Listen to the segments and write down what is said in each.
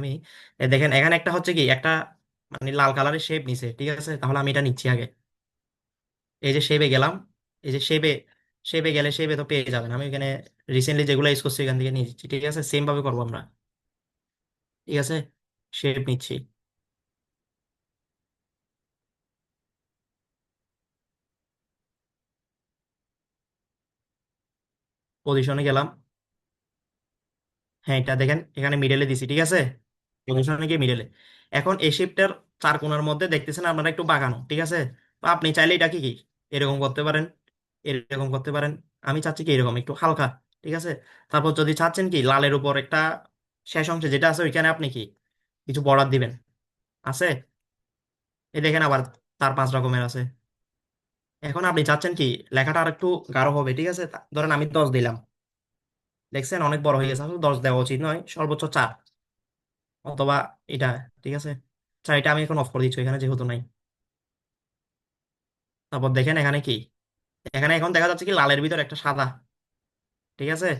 আমি দেখেন এখানে একটা হচ্ছে কি একটা মানে লাল কালারের শেপ নিছে, ঠিক আছে? তাহলে আমি এটা নিচ্ছি আগে। এই যে শেপে গেলাম, এই যে শেপে, শেপে গেলে শেপে তো পেয়ে যাবেন। আমি এখানে রিসেন্টলি যেগুলো ইউজ করছি এখান থেকে নিয়ে নিচ্ছি, ঠিক আছে? সেম ভাবে করবো আমরা, ঠিক আছে? শেপ নিচ্ছি, পজিশনে গেলাম। হ্যাঁ, এটা দেখেন এখানে মিডলে দিছি, ঠিক আছে? পজিশনে গিয়ে মিডলে। এখন এই শেপটার চার কোণার মধ্যে দেখতেছেন আপনারা একটু বাঁকানো, ঠিক আছে? তো আপনি চাইলে এটা কি কি এরকম করতে পারেন, এরকম করতে পারেন। আমি চাচ্ছি কি এরকম একটু হালকা, ঠিক আছে? তারপর যদি চাচ্ছেন কি লালের উপর একটা শেষ অংশে যেটা আছে ওইখানে আপনি কি কিছু বর্ডার দিবেন, আছে? এই দেখেন আবার তার পাঁচ রকমের আছে। এখন আপনি চাচ্ছেন কি লেখাটা আর একটু গাঢ় হবে, ঠিক আছে? ধরেন আমি 10 দিলাম, দেখছেন অনেক বড় হয়ে গেছে, আসলে 10 দেওয়া উচিত নয়, সর্বোচ্চ 4 অথবা এটা, ঠিক আছে? আচ্ছা, এটা আমি এখন অফ করে দিচ্ছি এখানে যেহেতু নাই। তারপর দেখেন এখানে কি, এখানে এখন দেখা যাচ্ছে কি লালের ভিতর একটা সাদা, ঠিক আছে?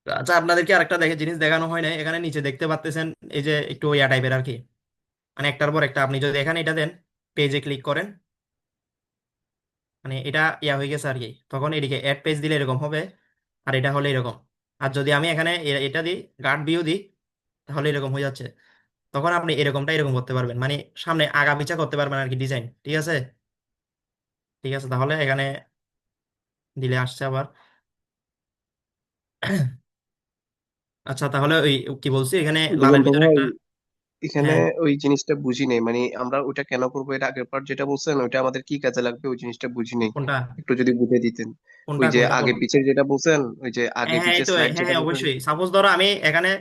আচ্ছা, আপনাদেরকে আরেকটা দেখে জিনিস দেখানো হয় না, এখানে নিচে দেখতে পাচ্তেছেন এই যে একটু ইয়া টাইপের আর কি, মানে একটার পর একটা আপনি যদি এখানে এটা দেন, পেজে ক্লিক করেন, মানে এটা ইয়া হয়ে গেছে আর কি, তখন এদিকে অ্যাড পেজ দিলে এরকম হবে, আর এটা হলে এরকম। আর যদি আমি এখানে এটা দিই, গার্ড ভিউ দিই, তাহলে এরকম হয়ে যাচ্ছে। তখন আপনি এরকমটা এরকম করতে পারবেন, মানে সামনে আগা পিছা করতে পারবেন আর কি ডিজাইন, ঠিক আছে? ঠিক আছে, তাহলে এখানে দিলে আসছে আবার। আচ্ছা, তাহলে ওই কি বলছি এখানে বুঝলাম লালের তো ভিতরে ভাই, একটা। এখানে হ্যাঁ, ওই জিনিসটা বুঝি নেই, মানে আমরা ওইটা কেন করবো, এটা আগের পার্ট যেটা বলছেন ওইটা আমাদের কি কাজে লাগবে ওই জিনিসটা বুঝি নেই। কোনটা? একটু যদি বুঝে দিতেন। ওই কোনটা যে কোনটা আগে বলুন। পিছের যেটা বলছেন, ওই যে আগে হ্যাঁ হ্যাঁ, এই পিছের তো, স্লাইড হ্যাঁ যেটা হ্যাঁ, বলছেন। অবশ্যই। সাপোজ ধরো আমি এখানে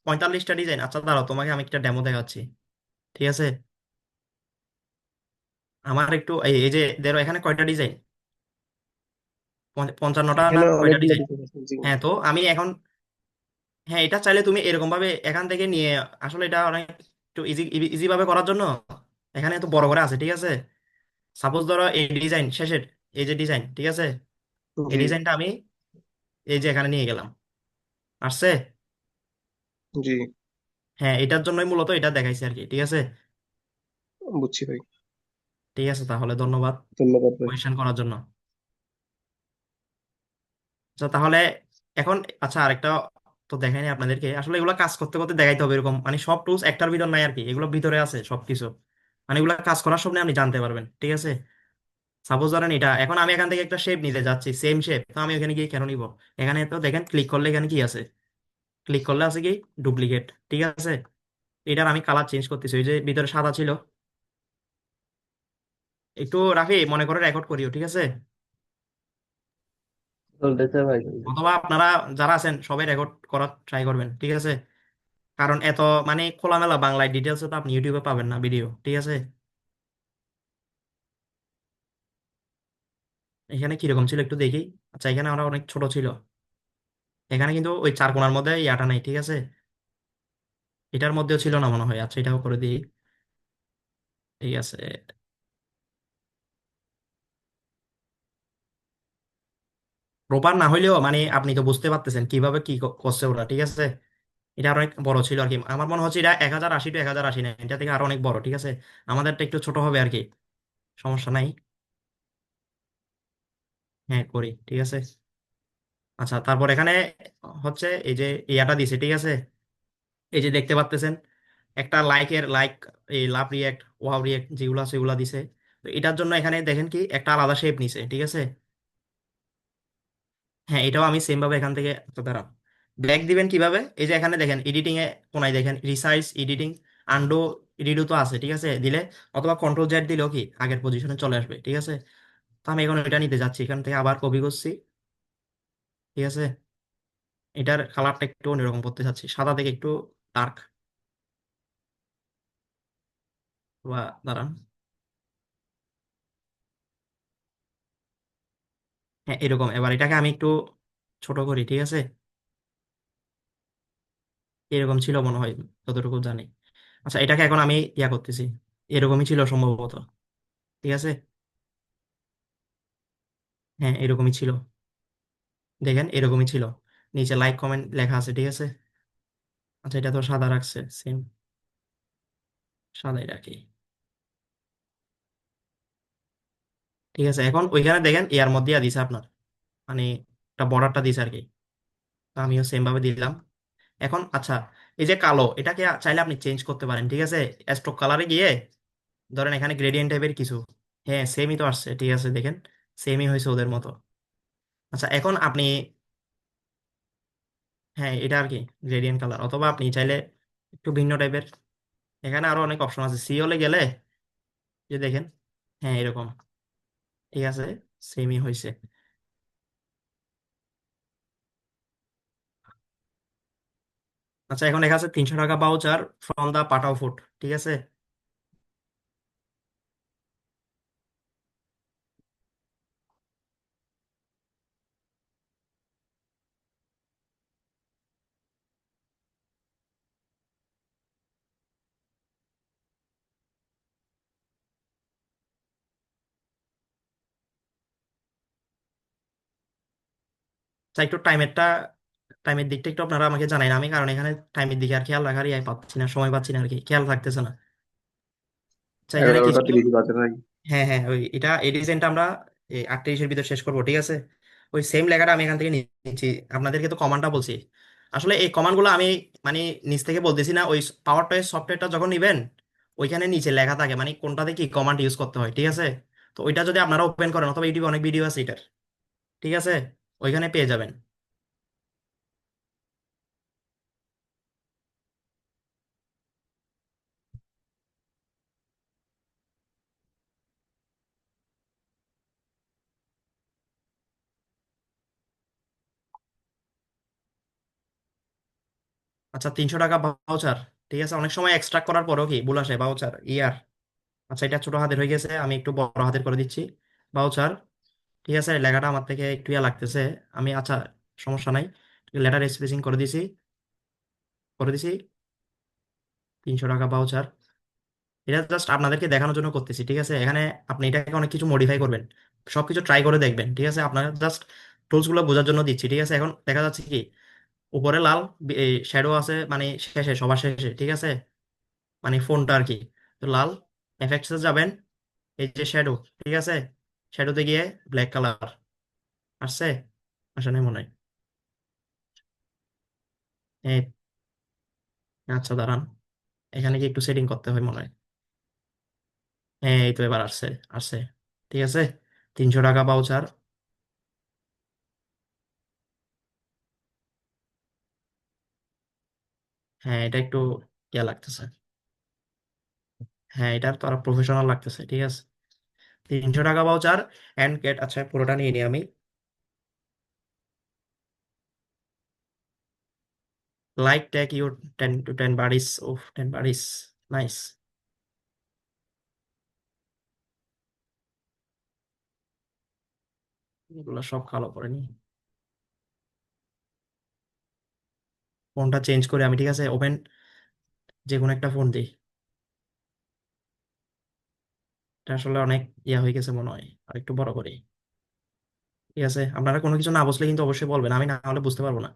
45টা ডিজাইন, আচ্ছা দাঁড়াও তোমাকে আমি একটা ডেমো দেখাচ্ছি, ঠিক আছে? আমার একটু এই এই যে ধরো এখানে কয়টা ডিজাইন, 55টা না এখানে কয়টা অনেকগুলো ডিজাইন? ডিজাইন আছে, জি। হ্যাঁ, তো আমি এখন, হ্যাঁ এটা চাইলে তুমি এরকম ভাবে এখান থেকে নিয়ে, আসলে এটা অনেক একটু ইজি, ইজি ভাবে করার জন্য এখানে তো বড় করে আছে, ঠিক আছে? সাপোজ ধরো এই ডিজাইন শেষের, এই যে ডিজাইন, ঠিক আছে? এই জি। ডিজাইনটা আমি এই যে এখানে নিয়ে গেলাম, আসছে? জি। হ্যাঁ, এটার জন্যই মূলত এটা দেখাইছি আর কি, ঠিক আছে? বুঝছি ভাই। ঠিক আছে, তাহলে ধন্যবাদ ধন্যবাদ ভাই। কোয়েশ্চেন করার জন্য। আচ্ছা, তাহলে এখন, আচ্ছা আরেকটা তো দেখাইনি আপনাদেরকে, আসলে এগুলো কাজ করতে করতে দেখাইতে হবে এরকম, মানে সব টুলস একটার ভিতর নাই আর কি, এগুলো ভিতরে আছে সবকিছু, মানে এগুলো কাজ করার সময় আপনি জানতে পারবেন, ঠিক আছে? সাপোজ ধরেন এটা এখন আমি এখান থেকে একটা শেপ নিতে যাচ্ছি, সেম শেপ, তো আমি এখানে গিয়ে কেন নিব? এখানে তো দেখেন ক্লিক করলে এখানে কি আছে, ক্লিক করলে আছে কি ডুপ্লিকেট, ঠিক আছে? এটার আমি কালার চেঞ্জ করতেছি, ওই যে ভিতরে সাদা ছিল। একটু রাফি মনে করে রেকর্ড করিও, ঠিক আছে? চলতেছে ভাই, চলতেছে। অথবা আপনারা যারা আছেন সবাই রেকর্ড করার ট্রাই করবেন, ঠিক আছে? কারণ এত মানে খোলামেলা বাংলায় ডিটেলস তো আপনি ইউটিউবে পাবেন না ভিডিও, ঠিক আছে? এখানে কিরকম ছিল একটু দেখি। আচ্ছা, এখানে আমরা অনেক ছোট ছিল, এখানে কিন্তু ওই চার কোণার মধ্যে ইয়াটা নাই, ঠিক আছে? এটার মধ্যেও ছিল না মনে হয়। আচ্ছা, এটাও করে দিই, ঠিক আছে? প্রপার না হইলেও মানে আপনি তো বুঝতে পারতেছেন কিভাবে কি করছে ওরা, ঠিক আছে? এটা আরো অনেক বড় ছিল আর কি, আমার মনে হচ্ছে এটা 1080 টু 1080 না, এটা থেকে আরো অনেক বড়, ঠিক আছে? আমাদেরটা একটু ছোট হবে আর কি, সমস্যা নাই। হ্যাঁ, করি, ঠিক আছে। আচ্ছা, তারপর এখানে হচ্ছে এই যে ইয়াটা দিছে, ঠিক আছে? এই যে দেখতে পাচ্তেছেন একটা লাইকের লাইক, এই লাভ রিয়াক্ট, ওয়াও রিয়াক্ট যেগুলো আছে এগুলো দিছে। তো এটার জন্য এখানে দেখেন কি একটা আলাদা শেপ নিছে, ঠিক আছে? হ্যাঁ, এটাও আমি সেম ভাবে এখান থেকে, তো দাঁড়ান, ব্যাক দিবেন কিভাবে, এই যে এখানে দেখেন এডিটিং এ কোনায় দেখেন রিসাইজ এডিটিং, আন্ডো, রিডু তো আছে, ঠিক আছে? দিলে অথবা কন্ট্রোল জেড দিলেও কি আগের পজিশনে চলে আসবে, ঠিক আছে? তো আমি এখন এটা নিতে যাচ্ছি, এখান থেকে আবার কপি করছি, ঠিক আছে? এটার কালারটা একটু অন্যরকম করতে চাচ্ছি, সাদা থেকে একটু ডার্ক, বা দাঁড়ান, হ্যাঁ এরকম। এবার এটাকে আমি একটু ছোট করি, ঠিক আছে? এরকম ছিল মনে হয়, যতটুকু জানি। আচ্ছা, এটাকে এখন আমি ইয়া করতেছি, এরকমই ছিল সম্ভবত, ঠিক আছে? হ্যাঁ, এরকমই ছিল, দেখেন এরকমই ছিল, নিচে লাইক কমেন্ট লেখা আছে, ঠিক আছে? আচ্ছা, এটা তো সাদা রাখছে, সেম সাদাই রাখি। ঠিক আছে, এখন ওইখানে দেখেন এর মধ্যে দিছে আপনার, মানে একটা বর্ডারটা দিছে আর কি। তো আমিও সেম ভাবে দিলাম। এখন আচ্ছা, এই যে কালো, এটাকে চাইলে আপনি চেঞ্জ করতে পারেন, ঠিক আছে। স্ট্রোক কালারে গিয়ে ধরেন এখানে গ্রেডিয়েন্ট টাইপের কিছু, হ্যাঁ সেমই তো আসছে, ঠিক আছে দেখেন, সেমই হয়েছে ওদের মতো। আচ্ছা এখন আপনি, হ্যাঁ এটা আর কি গ্রেডিয়েন্ট কালার, অথবা আপনি চাইলে একটু ভিন্ন টাইপের, এখানে আরো অনেক অপশন আছে, সি হলে গেলে যে দেখেন, হ্যাঁ এরকম, ঠিক আছে, সেমই হয়েছে। আচ্ছা এখন লেখা আছে 300 টাকা voucher from the Pathao food, ঠিক আছে। আচ্ছা একটু টাইমের দিকটা একটু আপনারা আমাকে জানাই, আমি কারণ এখানে টাইমের দিকে আর খেয়াল রাখার ইয়ে পাচ্ছি না, সময় পাচ্ছি না আর কি, খেয়াল থাকতেছে না। আচ্ছা এখানে এগারোটা কিছু, তিরিশ বাজে ভাই। হ্যাঁ হ্যাঁ ওই এটা এই ডিজাইনটা আমরা এই 38-এর ভিতর শেষ করবো, ঠিক আছে। ওই সেম লেখাটা আমি এখান থেকে নিচ্ছি, আপনাদেরকে তো কমান্ডটা বলছি। আসলে এই কমান্ডগুলো আমি মানে নিচ থেকে বলতেছি না, ওই পাওয়ার টয়ের সফটওয়্যারটা যখন নিবেন ওইখানে নিচে লেখা থাকে মানে কোনটাতে কি কমান্ড ইউজ করতে হয়, ঠিক আছে। তো ওইটা যদি আপনারা ওপেন করেন, অথবা ইউটিউবে অনেক ভিডিও আছে এটার, ঠিক আছে, ওইখানে পেয়ে যাবেন। আচ্ছা 300 টাকা ভাউচার, ঠিক আছে, অনেক সময় এক্সট্রাক্ট করার পরেও কি ভুল আসে, ভাউচার ইয়ার। আচ্ছা এটা ছোট হাতের হয়ে গেছে, আমি একটু বড় হাতের করে দিচ্ছি, ভাউচার, ঠিক আছে। লেখাটা আমার থেকে একটু ইয়া লাগতেছে, আমি আচ্ছা সমস্যা নাই, লেটার স্পেসিং করে দিছি, করে দিছি। 300 টাকা ভাউচার, এটা জাস্ট আপনাদেরকে দেখানোর জন্য করতেছি, ঠিক আছে। এখানে আপনি এটাকে অনেক কিছু মডিফাই করবেন, সবকিছু ট্রাই করে দেখবেন, ঠিক আছে, আপনার জাস্ট টুলস গুলো বোঝার জন্য দিচ্ছি, ঠিক আছে। এখন দেখা যাচ্ছে কি উপরে লাল শ্যাডো আছে, মানে শেষে সবার শেষে, ঠিক আছে, মানে ফোনটা আর কি। তো লাল, এফেক্টসে যাবেন, এই যে শ্যাডো, ঠিক আছে, শ্যাডোতে গিয়ে ব্ল্যাক কালার আসছে, আসে নাই মনে হয়। এই, আচ্ছা দাঁড়ান, এখানে কি একটু সেটিং করতে হয় মনে হয়। হ্যাঁ এই তো এবার আসছে, আসছে, ঠিক আছে। 300 টাকা ভাউচার, হ্যাঁ এটা একটু ইয়া লাগতেছে, হ্যাঁ এটা তো আর প্রফেশনাল লাগতেছে, ঠিক আছে। 300 টাকা ভাউচার অ্যান্ড গেট, আচ্ছা পুরোটা নিয়ে নিই আমি। লাইক টেক ইউর 10 to 10 বারিস, ও 10 বারিস, নাইস। এগুলো সব কালো করে নি, ফোনটা চেঞ্জ করে আমি, ঠিক আছে, ওপেন যে কোনো একটা ফোন দিই। এটা আসলে অনেক ইয়া হয়ে গেছে মনে হয়, আর একটু বড় করি, ঠিক আছে। আপনারা কোনো কিছু না বুঝলে কিন্তু অবশ্যই বলবেন, আমি না হলে বুঝতে পারবো না,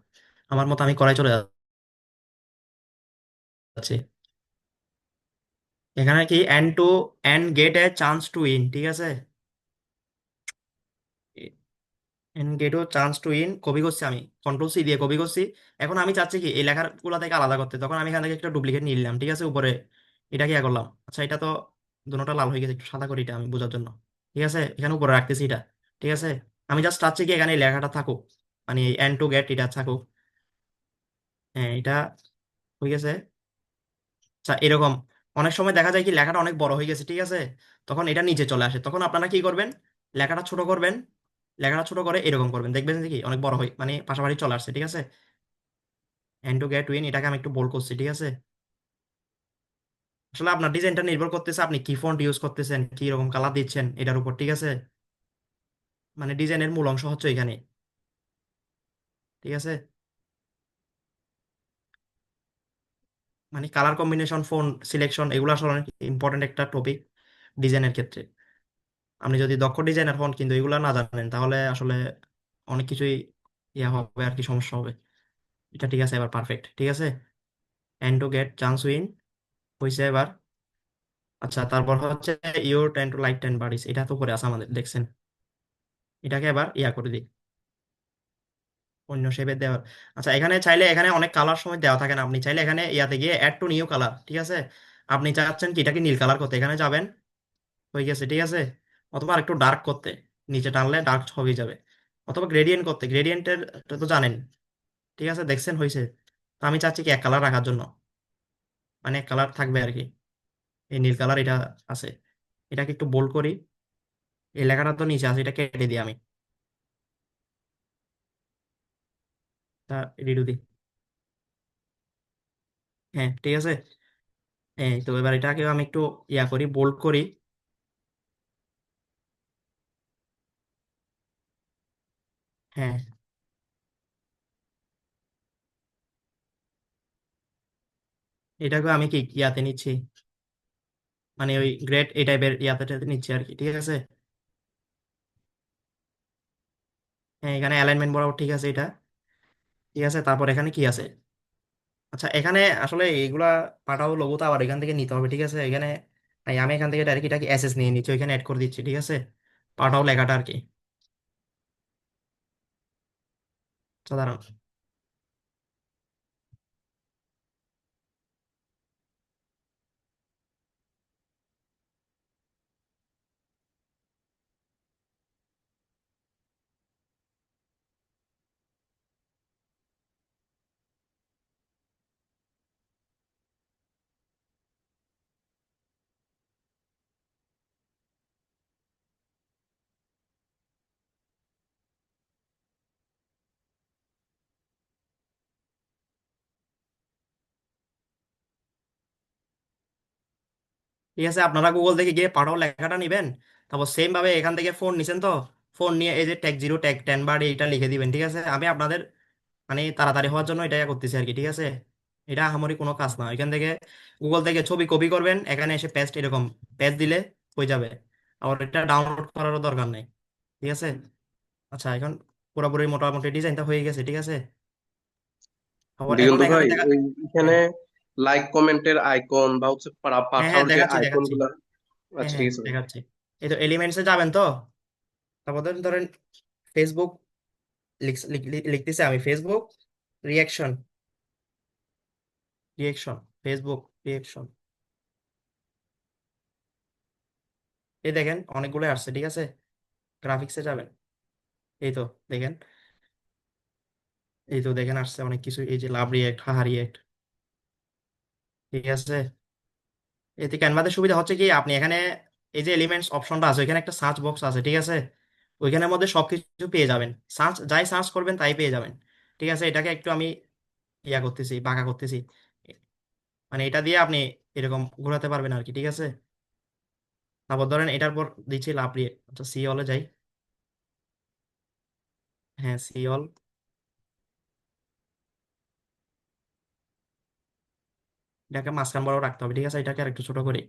আমার মতো আমি করাই চলে যাচ্ছি। এখানে কি end to end get a chance to win, ঠিক আছে, end get a chance to win copy করছি আমি, কন্ট্রোল C দিয়ে কপি করছি। এখন আমি চাচ্ছি কি এই লেখাগুলো থেকে আলাদা করতে, তখন আমি এখান থেকে একটা ডুপ্লিকেট নিয়ে নিলাম, ঠিক আছে, উপরে এটা কি করলাম, আচ্ছা এটা তো দুটোটা লাল হয়ে গেছে, একটু সাদা করি এটা আমি বোঝার জন্য, ঠিক আছে, এখানে উপরে রাখতেছি এটা, ঠিক আছে। আমি জাস্ট চাচ্ছি কি এখানে এই লেখাটা থাকুক, মানে এন্ড টু গেট এটা থাকুক, হ্যাঁ এটা হয়ে গেছে। আচ্ছা এরকম অনেক সময় দেখা যায় কি লেখাটা অনেক বড় হয়ে গেছে, ঠিক আছে, তখন এটা নিচে চলে আসে, তখন আপনারা কি করবেন, লেখাটা ছোট করবেন, লেখাটা ছোট করে এরকম করবেন, দেখবেন যে কি অনেক বড় হয়, মানে পাশাপাশি চলে আসছে, ঠিক আছে। এন্ড টু গেট উইন এটাকে আমি একটু বোল্ড করছি, ঠিক আছে। আসলে আপনার ডিজাইনটা নির্ভর করতেছে আপনি কি ফন্ট ইউজ করতেছেন, কি রকম কালার দিচ্ছেন এটার উপর, ঠিক আছে। মানে ডিজাইনের মূল অংশ হচ্ছে এখানে, ঠিক আছে। মানে কালার কম্বিনেশন, ফোন সিলেকশন, এগুলো আসলে অনেক ইম্পর্টেন্ট একটা টপিক ডিজাইনের ক্ষেত্রে। আপনি যদি দক্ষ ডিজাইনার হন কিন্তু এগুলো না জানেন, তাহলে আসলে অনেক কিছুই ইয়া হবে আর কি, সমস্যা হবে। এটা ঠিক আছে, এবার পারফেক্ট, ঠিক আছে। End to get chance win হয়েছে এবার। আচ্ছা, তারপর হচ্ছে your ten to like 10 birdies, এটা তো করে আছে আমাদের, দেখছেন? এটাকে এবার ইয়া করে দিই, অন্য শেপে দেওয়া। আচ্ছা, এখানে চাইলে এখানে অনেক কালার সময় দেওয়া থাকে না, আপনি চাইলে এখানে ইয়াতে গিয়ে অ্যাড টু নিউ কালার, ঠিক আছে? আপনি চাচ্ছেন কি এটাকে নীল কালার করতে, এখানে যাবেন, হয়ে গেছে, ঠিক আছে? অথবা একটু ডার্ক করতে, নিচে টানলে ডার্ক হয়ে যাবে। অথবা গ্রেডিয়েন্ট করতে, গ্রেডিয়েন্টের তো জানেন, ঠিক আছে? দেখছেন হয়েছে? তো আমি চাচ্ছি কি এক কালার রাখার জন্য, মানে এক কালার থাকবে আর কি, এই নীল কালার এটা আছে। এটাকে একটু বোল্ড করি, এই লেখাটা তো নিচে আছে, এটা কেটে দিই আমি, তা রিডু দিই। হ্যাঁ, ঠিক আছে। হ্যাঁ, তো এবার এটাকে আমি একটু ইয়া করি, বোল্ড করি। হ্যাঁ, এটাকে আমি কি ইয়াতে নিচ্ছি, মানে ওই গ্রেড এই টাইপের ইয়াতে নিচ্ছি আর কি, ঠিক আছে? হ্যাঁ, এখানে অ্যালাইনমেন্ট বরাবর ঠিক আছে এটা, ঠিক আছে। তারপর এখানে কি আছে? আচ্ছা, এখানে আসলে এইগুলা পাঠাও লোগো তো আবার এখান থেকে নিতে হবে, ঠিক আছে? এখানে আমি এখান থেকে ডাইরেক্ট এটাকে এসএস নিয়ে নিচ্ছি, ওইখানে অ্যাড করে দিচ্ছি, ঠিক আছে? পাঠাও লেখাটা আর কি, সাধারণ। ঠিক আছে, আপনারা গুগল থেকে গিয়ে পাঠাও লেখাটা নিবেন, তারপর সেম ভাবে এখান থেকে ফোন নিছেন তো, ফোন নিয়ে এই যে ট্যাগ 0 ট্যাগ 10 বার এইটা লিখে দিবেন, ঠিক আছে? আমি আপনাদের মানে তাড়াতাড়ি হওয়ার জন্য এটা করতেছি আর কি, ঠিক আছে? এটা আহামরি কোনো কাজ না, এখান থেকে গুগল থেকে ছবি কপি করবেন, এখানে এসে পেস্ট, এরকম পেস্ট দিলে হয়ে যাবে। আর এটা ডাউনলোড করারও দরকার নেই, ঠিক আছে? আচ্ছা, এখন পুরোপুরি মোটামুটি ডিজাইনটা হয়ে গেছে, ঠিক আছে? আবার এখন দিগন্ত এখানে ভাই, দেখা। ওই এখানে হ্যাঁ, লাইক কমেন্টের আইকন বা হচ্ছে হ্যাঁ, হ্যাঁ, পাঠাওর যে দেখাচ্ছি আইকন দেখাচ্ছি। গুলা। হ্যাঁ, আচ্ছা, হ্যাঁ, ঠিক আছে ভাই। দেখাচ্ছি। এই তো এলিমেন্টসে যাবেন তো, তারপর ধরেন ধরেন ফেসবুক লিখতেছে, আমি Facebook reaction, reaction, Facebook reaction, এই দেখেন অনেকগুলো আসছে, ঠিক আছে? গ্রাফিক্সে যাবেন, এই তো দেখেন, এই তো দেখেন আসছে অনেক কিছু, এই যে লাভ রিয়েক্ট, হাহা রিয়েক্ট, ঠিক আছে? এতে ক্যানভাতে সুবিধা হচ্ছে কি, আপনি এখানে এই যে এলিমেন্টস অপশনটা আছে, ওইখানে একটা সার্চ বক্স আছে, ঠিক আছে? ওইখানের মধ্যে সবকিছু পেয়ে যাবেন, সার্চ যাই সার্চ করবেন তাই পেয়ে যাবেন, ঠিক আছে? এটাকে একটু আমি ইয়া করতেছি, বাঁকা করতেছি, মানে এটা দিয়ে আপনি এরকম ঘোরাতে পারবেন আর কি, ঠিক আছে? তারপর ধরেন এটার পর দিচ্ছি লাভ রিয়েক্ট, আচ্ছা সি অলে যাই। হ্যাঁ, সি অল, এটাকে মাঝখান বড় রাখতে হবে, ঠিক আছে? এটাকে আর একটু ছোট করে,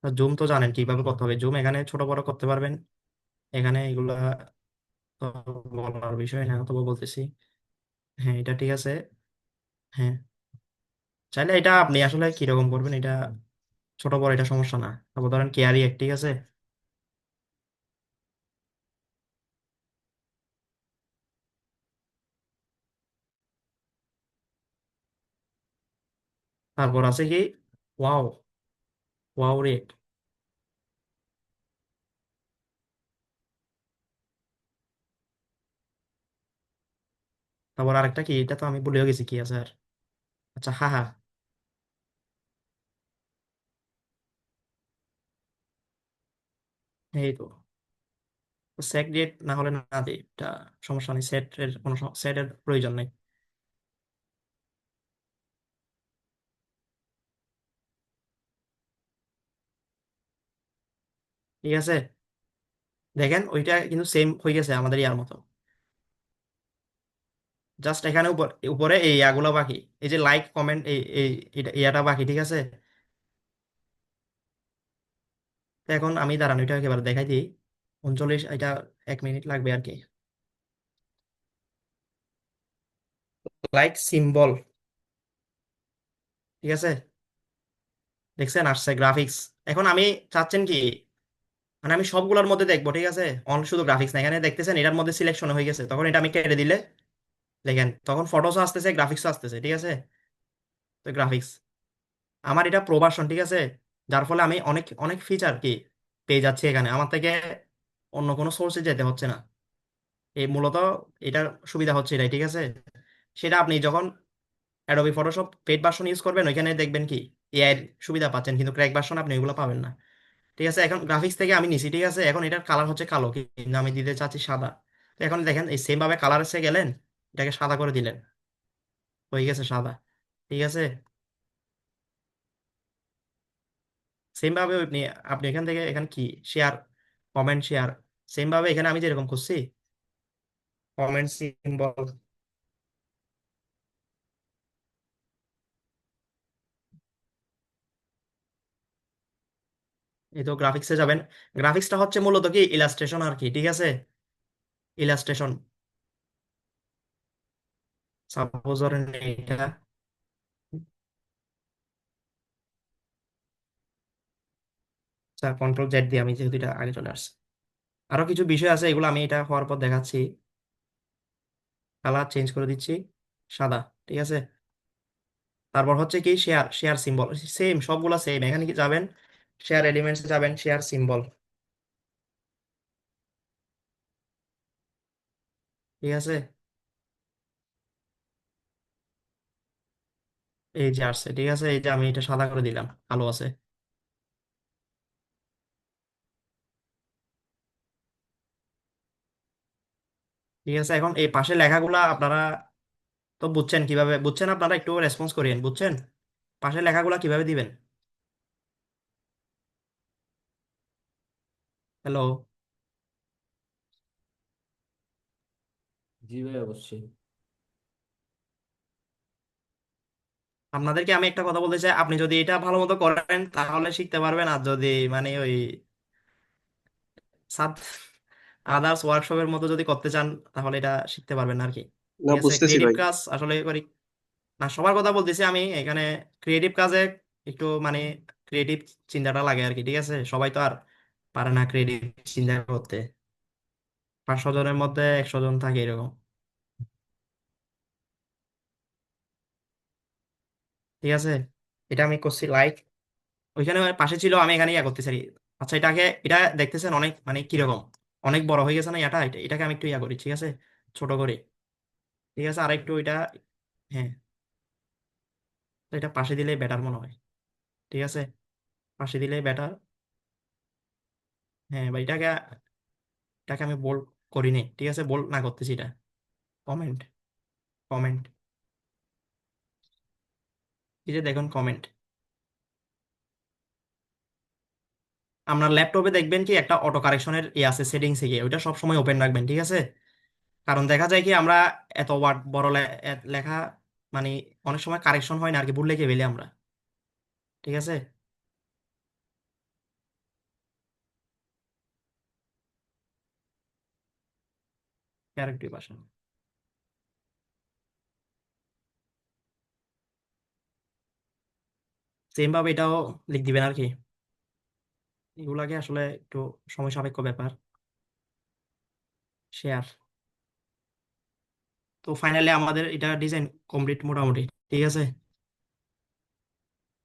জুম তো জানেন কিভাবে করতে হবে, জুম এখানে ছোট বড় করতে পারবেন, এখানে এগুলা তো বলার বিষয় না, তবু বলতেছি। হ্যাঁ, এটা ঠিক আছে। হ্যাঁ, চাইলে এটা আপনি আসলে কিরকম করবেন, এটা ছোট বড় এটা সমস্যা না। তারপর ধরেন কেয়ারি এক, ঠিক আছে? তারপর আছে কি, ওয়াও, ওয়াও রেট। তারপর আরেকটা কি, এটা তো আমি ভুলেও গেছি কি আছে আর। আচ্ছা, হা হা, এই তো। সেট রেট না হলে না দিই, এটা সমস্যা নেই, সেট এর কোনো সেটের প্রয়োজন নেই, ঠিক আছে? দেখেন ওইটা কিন্তু সেম হয়ে গেছে আমাদের ইয়ার মতো, জাস্ট এখানে উপরে এই ইয়াগুলো বাকি, এই যে লাইক কমেন্ট এই এই ইয়াটা বাকি, ঠিক আছে? তো এখন আমি দাঁড়ান এটা একেবারে দেখাই দিই। 39, এটা 1 মিনিট লাগবে আর কি। লাইক সিম্বল, ঠিক আছে, দেখছেন আসছে গ্রাফিক্স। এখন আমি চাচ্ছেন কি, মানে আমি সবগুলোর মধ্যে দেখবো, ঠিক আছে, অন শুধু গ্রাফিক্স না, এখানে দেখতেছেন এটার মধ্যে সিলেকশন হয়ে গেছে, তখন এটা আমি কেটে দিলে দেখেন তখন ফটোসও আসতেছে, গ্রাফিক্সও আসতেছে, ঠিক আছে। তো গ্রাফিক্স আমার এটা প্রোভার্সন, ঠিক আছে, যার ফলে আমি অনেক অনেক ফিচার কি পেয়ে যাচ্ছি এখানে, আমার থেকে অন্য কোনো সোর্সে যেতে হচ্ছে না। এই মূলত এটার সুবিধা হচ্ছে এটাই, ঠিক আছে। সেটা আপনি যখন Adobe Photoshop paid version use করবেন ওইখানে দেখবেন কি এআই এর সুবিধা পাচ্ছেন, কিন্তু ক্র্যাক ভার্সন আপনি ওইগুলো পাবেন না, ঠিক আছে। এখন গ্রাফিক্স থেকে আমি নিছি, ঠিক আছে, এখন এটার কালার হচ্ছে কালো, কিন্তু আমি দিতে চাচ্ছি সাদা। তো এখন দেখেন এই সেম ভাবে কালার এসে গেলেন, এটাকে সাদা করে দিলেন, হয়ে গেছে সাদা, ঠিক আছে। সেম ভাবে আপনি আপনি এখান থেকে এখানে কি শেয়ার, কমেন্ট শেয়ার, সেম ভাবে এখানে আমি যেরকম করছি কমেন্ট সিম্বল, এই তো গ্রাফিক্সে যাবেন। গ্রাফিক্সটা হচ্ছে মূলত কি ইলাস্ট্রেশন আর কি, ঠিক আছে, ইলাস্ট্রেশন। সাপোজ ধরেন এটা, কন্ট্রোল জেড দিয়ে আমি যেহেতু এটা আগে চলে আসছে। আরো কিছু বিষয় আছে, এগুলো আমি এটা হওয়ার পর দেখাচ্ছি। কালার চেঞ্জ করে দিচ্ছি সাদা, ঠিক আছে। তারপর হচ্ছে কি শেয়ার, শেয়ার সিম্বল, সেম সবগুলা সেম, এখানে কি যাবেন, শেয়ার এলিমেন্টস যাবেন, শেয়ার সিম্বল, ঠিক আছে। এই যে আসছে, ঠিক আছে, এই যে আমি এটা সাদা করে দিলাম, আলো আছে, ঠিক আছে। এখন এই পাশে লেখাগুলা আপনারা তো বুঝছেন, কিভাবে বুঝছেন আপনারা একটু রেসপন্স করিয়েন, বুঝছেন পাশে লেখাগুলা কিভাবে দিবেন। হ্যালো, জি ভাই, অবশ্যই। আপনাদেরকে আমি একটা কথা বলতে চাই, আপনি যদি এটা ভালো মতো করেন তাহলে শিখতে পারবেন, আর যদি মানে ওই সাব আদার্স ওয়ার্কশপের মতো যদি করতে চান তাহলে এটা শিখতে পারবেন না আর কি, না, ঠিক আছে। বুঝতেছি ক্রিয়েটিভ ভাই। কাজ আসলে করি না, সবার কথা বলতেছি আমি এখানে, ক্রিয়েটিভ কাজে একটু মানে ক্রিয়েটিভ চিন্তাটা লাগে আর কি, ঠিক আছে, সবাই তো আর পারে না ক্রিয়েটিভ চিন্তা করতে, 500 জনের মধ্যে 100 জন থাকে এরকম, ঠিক আছে। এটা আমি করছি লাইক, ওইখানে পাশে ছিল, আমি এখানে ইয়া করতেছি আর কি। আচ্ছা এটাকে, এটা দেখতেছেন অনেক মানে কিরকম অনেক বড় হয়ে গেছে না এটাকে আমি একটু ইয়া করি, ঠিক আছে, ছোট করি, ঠিক আছে, আর একটু এটা, হ্যাঁ, তো এটা পাশে দিলে বেটার মনে হয়, ঠিক আছে, পাশে দিলে বেটার। হ্যাঁ বা এটাকে, এটাকে আমি বোল্ড করিনি, ঠিক আছে, বোল্ড না করতেছি এটা, কমেন্ট, কমেন্ট, এই যে দেখুন কমেন্ট। আপনার ল্যাপটপে দেখবেন কি একটা অটো কারেকশনের ই আছে সেটিংসে গিয়ে, ওইটা সবসময় ওপেন রাখবেন, ঠিক আছে। কারণ দেখা যায় কি আমরা এত ওয়ার্ড বড় লেখা মানে অনেক সময় কারেকশন হয় না আর কি, ভুল লিখে ফেলি আমরা, ঠিক আছে। ক্যারেক্টার ভাষা সেম ভাবে এটাও লিখ দিবেন আর কি, এগুলাকে আসলে একটু সময় সাপেক্ষ ব্যাপার। শেয়ার, তো ফাইনালি আমাদের এটা ডিজাইন কমপ্লিট মোটামুটি, ঠিক আছে।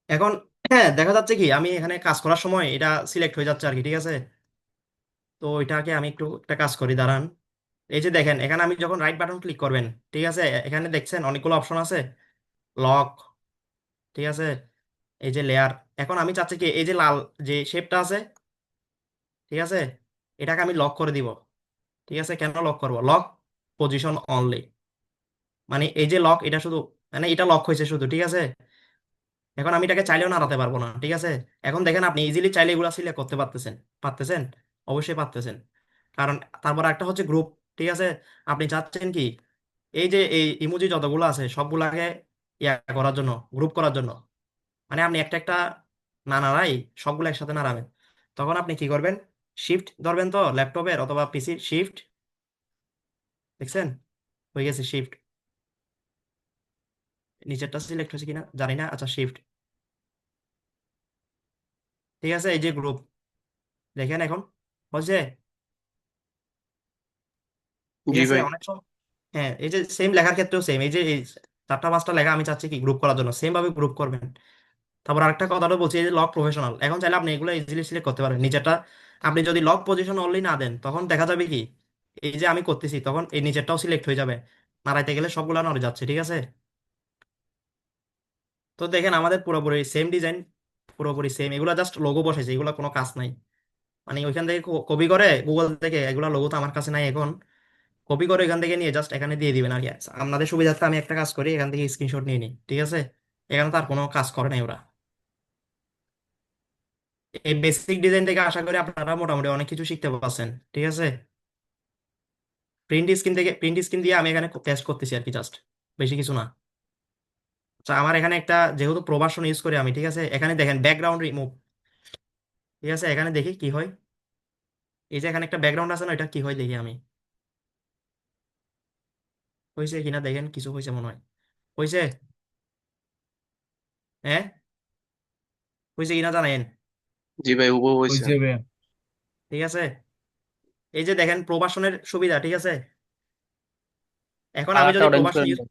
এখন হ্যাঁ দেখা যাচ্ছে কি আমি এখানে কাজ করার সময় এটা সিলেক্ট হয়ে যাচ্ছে আর কি, ঠিক আছে। তো এটাকে আমি একটু একটা কাজ করি, দাঁড়ান। এই যে দেখেন এখানে আমি যখন রাইট বাটন ক্লিক করবেন, ঠিক আছে, এখানে দেখছেন অনেকগুলো অপশন আছে, লক, ঠিক আছে, এই যে লেয়ার। এখন আমি চাচ্ছি কি এই যে লাল যে শেপটা আছে, ঠিক আছে, এটাকে আমি লক করে দিব, ঠিক আছে। কেন লক করব, লক পজিশন অনলি, মানে এই যে লক এটা শুধু, মানে এটা লক হয়েছে শুধু, ঠিক আছে। এখন আমি এটাকে চাইলেও নাড়াতে পারবো না, ঠিক আছে। এখন দেখেন আপনি ইজিলি চাইলে এগুলা সিলেক্ট করতে পারতেছেন, পারতেছেন, অবশ্যই পারতেছেন। কারণ তারপর একটা হচ্ছে গ্রুপ, ঠিক আছে, আপনি চাচ্ছেন কি এই যে এই ইমোজি যতগুলো আছে সবগুলাকে ইয়া করার জন্য, গ্রুপ করার জন্য, মানে আপনি একটা একটা না নাড়াই সবগুলো একসাথে নাড়াবেন। তখন আপনি কি করবেন, শিফট ধরবেন তো ল্যাপটপের অথবা পিসির শিফট, দেখছেন হয়ে গেছে শিফট, নিচেরটা সিলেক্ট হয়েছে কিনা জানি না, আচ্ছা শিফট, ঠিক আছে এই যে গ্রুপ, দেখেন এখন হয়েছে, ঠিক জি আছে ভাই। অনেক সময়। হ্যাঁ এই যে সেম লেখার ক্ষেত্রেও সেম, এই যে এই 4টা 5টা লেখা আমি চাচ্ছি কি গ্রুপ করার জন্য, সেম ভাবে গ্রুপ করবেন। তারপর আরেকটা কথাটা বলছি, এই যে লক প্রফেশনাল, এখন চাইলে আপনি এগুলো ইজিলি সিলেক্ট করতে পারেন নিচেরটা। আপনি যদি লক পজিশন অনলি না দেন তখন দেখা যাবে কি, এই যে আমি করতেছি তখন এই নিচেরটাও সিলেক্ট হয়ে যাবে, নাড়াইতে গেলে সবগুলা নড়ে যাচ্ছে, ঠিক আছে। তো দেখেন আমাদের পুরোপুরি সেম ডিজাইন, পুরোপুরি সেম, এগুলো জাস্ট লোগো বসাইছে, এগুলো কোনো কাজ নাই। মানে ওইখান থেকে কপি করে গুগল থেকে, এগুলা লোগো তো আমার কাছে নাই এখন, কপি করে এখান থেকে নিয়ে জাস্ট এখানে দিয়ে দিবেন আর কি। আপনাদের সুবিধার্থে আমি একটা কাজ করি, এখান থেকে স্ক্রিনশট নিয়ে নিই, ঠিক আছে। এখানে তার কোনো কাজ করে নাই ওরা। এই বেসিক ডিজাইন থেকে আশা করি আপনারা মোটামুটি অনেক কিছু শিখতে পারছেন, ঠিক আছে। প্রিন্ট স্ক্রিন দিয়ে আমি এখানে টেস্ট করতেছি আর কি, জাস্ট বেশি কিছু না। আচ্ছা আমার এখানে একটা, যেহেতু প্রবাসন ইউজ করি আমি, ঠিক আছে, এখানে দেখেন ব্যাকগ্রাউন্ড রিমুভ, ঠিক আছে, এখানে দেখি কি হয়। এই যে এখানে একটা ব্যাকগ্রাউন্ড আছে না, এটা কি হয় দেখি আমি, হয়েছে কিনা দেখেন, কিছু হয়েছে মনে হয়, হয়েছে, হ্যাঁ হয়েছে কিনা জানেন, জি ভাই, হুবহু হয়েছে। হয়েছে ভাইয়া। ঠিক আছে। এই যে দেখেন প্রবাসনের সুবিধা, ঠিক আছে। এখন আমি কালারটা যদি অরেঞ্জ প্রবাসন করেন ইউজ, ভাই।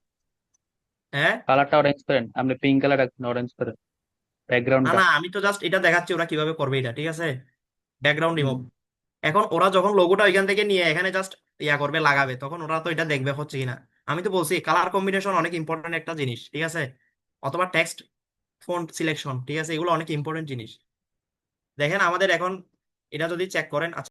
হ্যাঁ, কালারটা অরেঞ্জ করেন, আপনি পিঙ্ক কালার রাখবেন, অরেঞ্জ করেন না ব্যাকগ্রাউন্ডটা। না আমি তো জাস্ট এটা দেখাচ্ছি ওরা কিভাবে করবে এটা, ঠিক আছে, ব্যাকগ্রাউন্ড হুম। রিমুভ। এখন ওরা যখন লোগোটা ওইখান থেকে নিয়ে এখানে জাস্ট ইয়া করবে লাগাবে, তখন ওরা তো এটা দেখবে হচ্ছে কিনা। আমি তো বলছি কালার কম্বিনেশন অনেক ইম্পর্টেন্ট একটা জিনিস, ঠিক আছে, অথবা টেক্সট ফন্ট সিলেকশন, ঠিক আছে, এগুলো অনেক ইম্পর্টেন্ট জিনিস। দেখেন আমাদের এখন এটা যদি চেক করেন, আচ্ছা